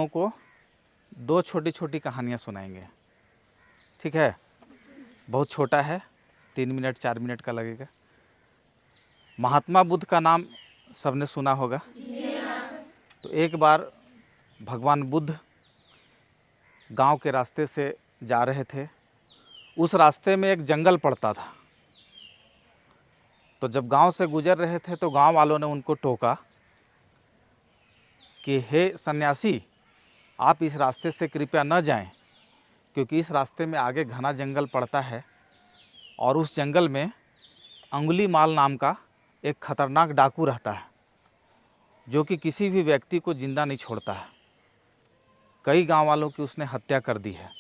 को दो छोटी छोटी कहानियाँ सुनाएंगे। ठीक है, बहुत छोटा है, 3 मिनट 4 मिनट का लगेगा। महात्मा बुद्ध का नाम सबने सुना होगा। तो एक बार भगवान बुद्ध गांव के रास्ते से जा रहे थे। उस रास्ते में एक जंगल पड़ता था। तो जब गांव से गुजर रहे थे तो गांव वालों ने उनको टोका कि हे सन्यासी, आप इस रास्ते से कृपया न जाएं, क्योंकि इस रास्ते में आगे घना जंगल पड़ता है और उस जंगल में अंगुलीमाल नाम का एक खतरनाक डाकू रहता है, जो कि किसी भी व्यक्ति को जिंदा नहीं छोड़ता है। कई गांव वालों की उसने हत्या कर दी है।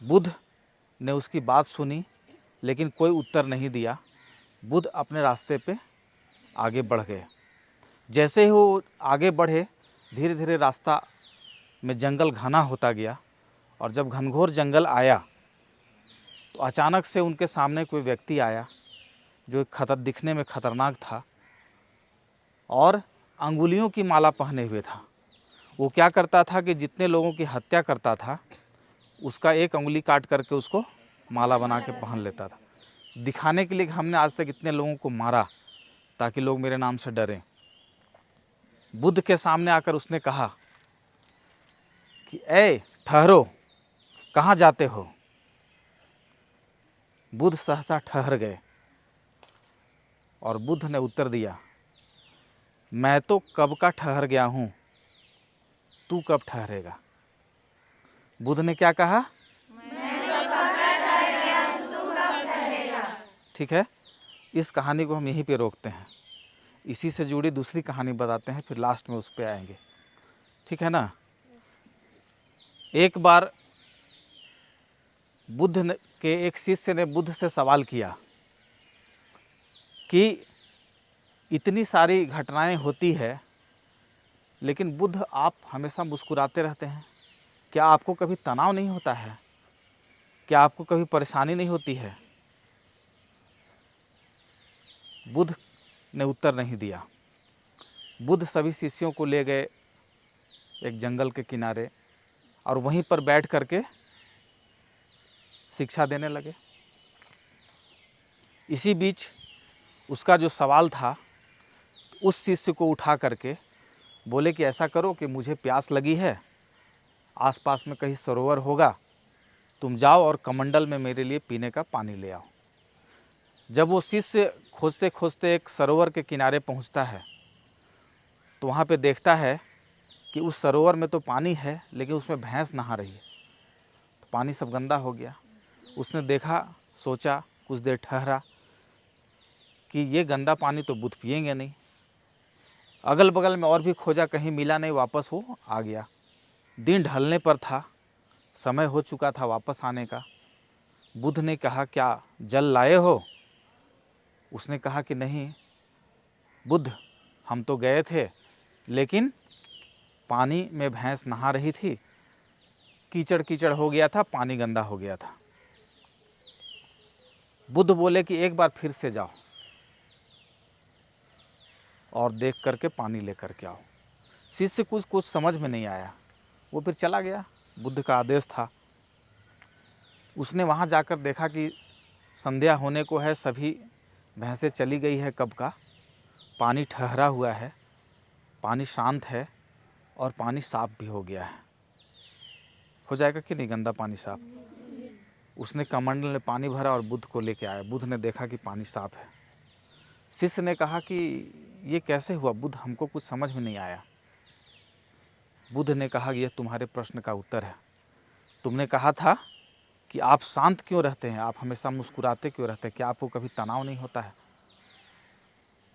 बुद्ध ने उसकी बात सुनी, लेकिन कोई उत्तर नहीं दिया। बुद्ध अपने रास्ते पे आगे बढ़ गए। जैसे ही वो आगे बढ़े, धीरे धीरे रास्ता में जंगल घना होता गया और जब घनघोर जंगल आया तो अचानक से उनके सामने कोई व्यक्ति आया जो एक दिखने में खतरनाक था और अंगुलियों की माला पहने हुए था। वो क्या करता था कि जितने लोगों की हत्या करता था उसका एक अंगुली काट करके उसको माला बना के पहन लेता था, दिखाने के लिए कि हमने आज तक इतने लोगों को मारा ताकि लोग मेरे नाम से डरें। बुद्ध के सामने आकर उसने कहा कि ए ठहरो, कहाँ जाते हो? बुद्ध सहसा ठहर गए और बुद्ध ने उत्तर दिया, मैं तो कब का ठहर गया हूँ, तू कब ठहरेगा? बुद्ध ने क्या कहा? मैं तो कब का ठहर गया हूँ, तू कब ठहरेगा? ठीक है, इस कहानी को हम यहीं पे रोकते हैं। इसी से जुड़ी दूसरी कहानी बताते हैं, फिर लास्ट में उस पे आएंगे। ठीक है ना। एक बार बुद्ध के एक शिष्य ने बुद्ध से सवाल किया कि इतनी सारी घटनाएं होती है, लेकिन बुद्ध आप हमेशा मुस्कुराते रहते हैं, क्या आपको कभी तनाव नहीं होता है? क्या आपको कभी परेशानी नहीं होती है? बुद्ध ने उत्तर नहीं दिया। बुद्ध सभी शिष्यों को ले गए एक जंगल के किनारे और वहीं पर बैठ करके शिक्षा देने लगे। इसी बीच उसका जो सवाल था, उस शिष्य को उठा करके बोले कि ऐसा करो कि मुझे प्यास लगी है, आसपास में कहीं सरोवर होगा, तुम जाओ और कमंडल में मेरे लिए पीने का पानी ले आओ। जब वो शिष्य खोजते खोजते एक सरोवर के किनारे पहुंचता है तो वहाँ पे देखता है कि उस सरोवर में तो पानी है, लेकिन उसमें भैंस नहा रही है। तो पानी सब गंदा हो गया। उसने देखा, सोचा, कुछ देर ठहरा कि ये गंदा पानी तो बुद्ध पिएंगे नहीं। अगल बगल में और भी खोजा, कहीं मिला नहीं, वापस वो आ गया। दिन ढलने पर था, समय हो चुका था वापस आने का। बुद्ध ने कहा, क्या जल लाए हो? उसने कहा कि नहीं बुद्ध, हम तो गए थे, लेकिन पानी में भैंस नहा रही थी, कीचड़ कीचड़ हो गया था, पानी गंदा हो गया था। बुद्ध बोले कि एक बार फिर से जाओ और देख करके पानी लेकर के आओ। शिष्य कुछ समझ में नहीं आया, वो फिर चला गया। बुद्ध का आदेश था। उसने वहाँ जाकर देखा कि संध्या होने को है, सभी भैंसें चली गई है कब का, पानी ठहरा हुआ है, पानी शांत है और पानी साफ भी हो गया है। हो जाएगा कि नहीं गंदा पानी साफ? उसने कमंडल में पानी भरा और बुद्ध को लेके आया। बुद्ध ने देखा कि पानी साफ है। शिष्य ने कहा कि ये कैसे हुआ बुद्ध, हमको कुछ समझ में नहीं आया। बुद्ध ने कहा कि यह तुम्हारे प्रश्न का उत्तर है। तुमने कहा था कि आप शांत क्यों रहते हैं, आप हमेशा मुस्कुराते क्यों रहते हैं, क्या आपको कभी तनाव नहीं होता है?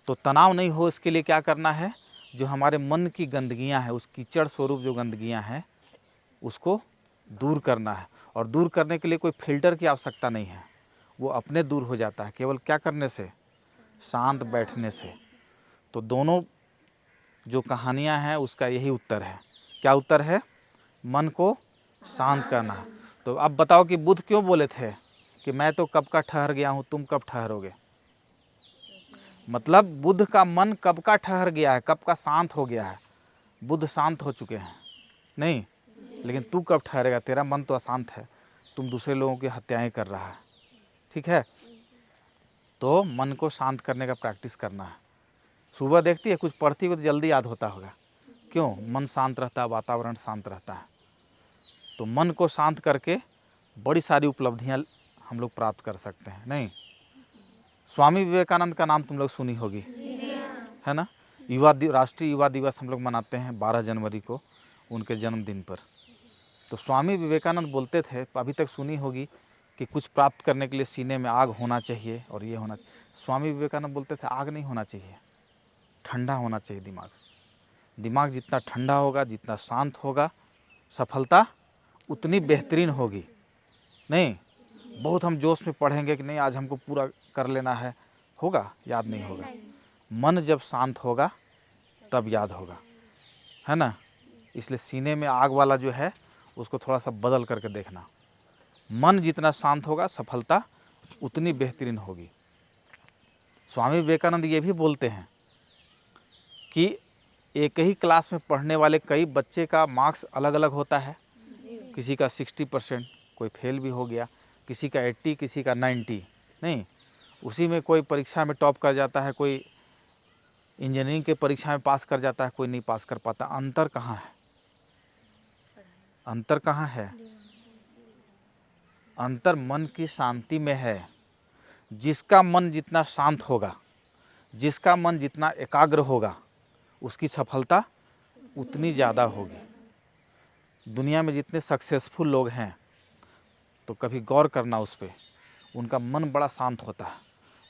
तो तनाव नहीं हो, इसके लिए क्या करना है? जो हमारे मन की गंदगियां हैं, उस कीचड़ स्वरूप जो गंदगियां हैं, उसको दूर करना है। और दूर करने के लिए कोई फिल्टर की आवश्यकता नहीं है, वो अपने दूर हो जाता है, केवल क्या करने से? शांत बैठने से। तो दोनों जो कहानियां हैं उसका यही उत्तर है। क्या उत्तर है? मन को शांत करना है। तो अब बताओ कि बुद्ध क्यों बोले थे कि मैं तो कब का ठहर गया हूँ, तुम कब ठहरोगे? मतलब बुद्ध का मन कब का ठहर गया है, कब का शांत हो गया है। बुद्ध शांत हो चुके हैं नहीं, लेकिन तू कब ठहरेगा? तेरा मन तो अशांत है, तुम दूसरे लोगों की हत्याएं कर रहा है। ठीक है, तो मन को शांत करने का प्रैक्टिस करना है। सुबह देखती है कुछ पढ़ती हो तो जल्दी याद होता होगा, क्यों? मन शांत रहता है, वातावरण शांत रहता है। तो मन को शांत करके बड़ी सारी उपलब्धियां हम लोग प्राप्त कर सकते हैं नहीं। स्वामी विवेकानंद का नाम तुम लोग सुनी होगी, है ना? राष्ट्रीय युवा दिवस हम लोग मनाते हैं 12 जनवरी को, उनके जन्मदिन पर। तो स्वामी विवेकानंद बोलते थे, अभी तक सुनी होगी, कि कुछ प्राप्त करने के लिए सीने में आग होना चाहिए और ये होना चाहिए। स्वामी विवेकानंद बोलते थे आग नहीं होना चाहिए, ठंडा होना चाहिए दिमाग। दिमाग जितना ठंडा होगा, जितना शांत होगा, सफलता उतनी बेहतरीन होगी नहीं। बहुत हम जोश में पढ़ेंगे कि नहीं आज हमको पूरा कर लेना है, होगा? याद नहीं होगा। मन जब शांत होगा तब याद होगा, है ना? इसलिए सीने में आग वाला जो है उसको थोड़ा सा बदल करके देखना। मन जितना शांत होगा, सफलता उतनी बेहतरीन होगी। स्वामी विवेकानंद ये भी बोलते हैं कि एक ही क्लास में पढ़ने वाले कई बच्चे का मार्क्स अलग अलग होता है। किसी का 60%, कोई फेल भी हो गया, किसी का 80, किसी का 90 नहीं। उसी में कोई परीक्षा में टॉप कर जाता है, कोई इंजीनियरिंग के परीक्षा में पास कर जाता है, कोई नहीं पास कर पाता। अंतर कहाँ है? अंतर कहाँ है? अंतर मन की शांति में है। जिसका मन जितना शांत होगा, जिसका मन जितना एकाग्र होगा, उसकी सफलता उतनी ज़्यादा होगी। दुनिया में जितने सक्सेसफुल लोग हैं, तो कभी गौर करना उस पर, उनका मन बड़ा शांत होता है,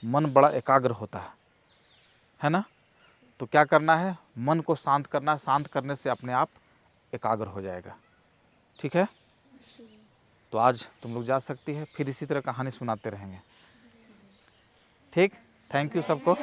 मन बड़ा एकाग्र होता है ना? तो क्या करना है? मन को शांत करना। शांत करने से अपने आप एकाग्र हो जाएगा। ठीक है, तो आज तुम लोग जा सकती है, फिर इसी तरह कहानी सुनाते रहेंगे। ठीक, थैंक यू सबको।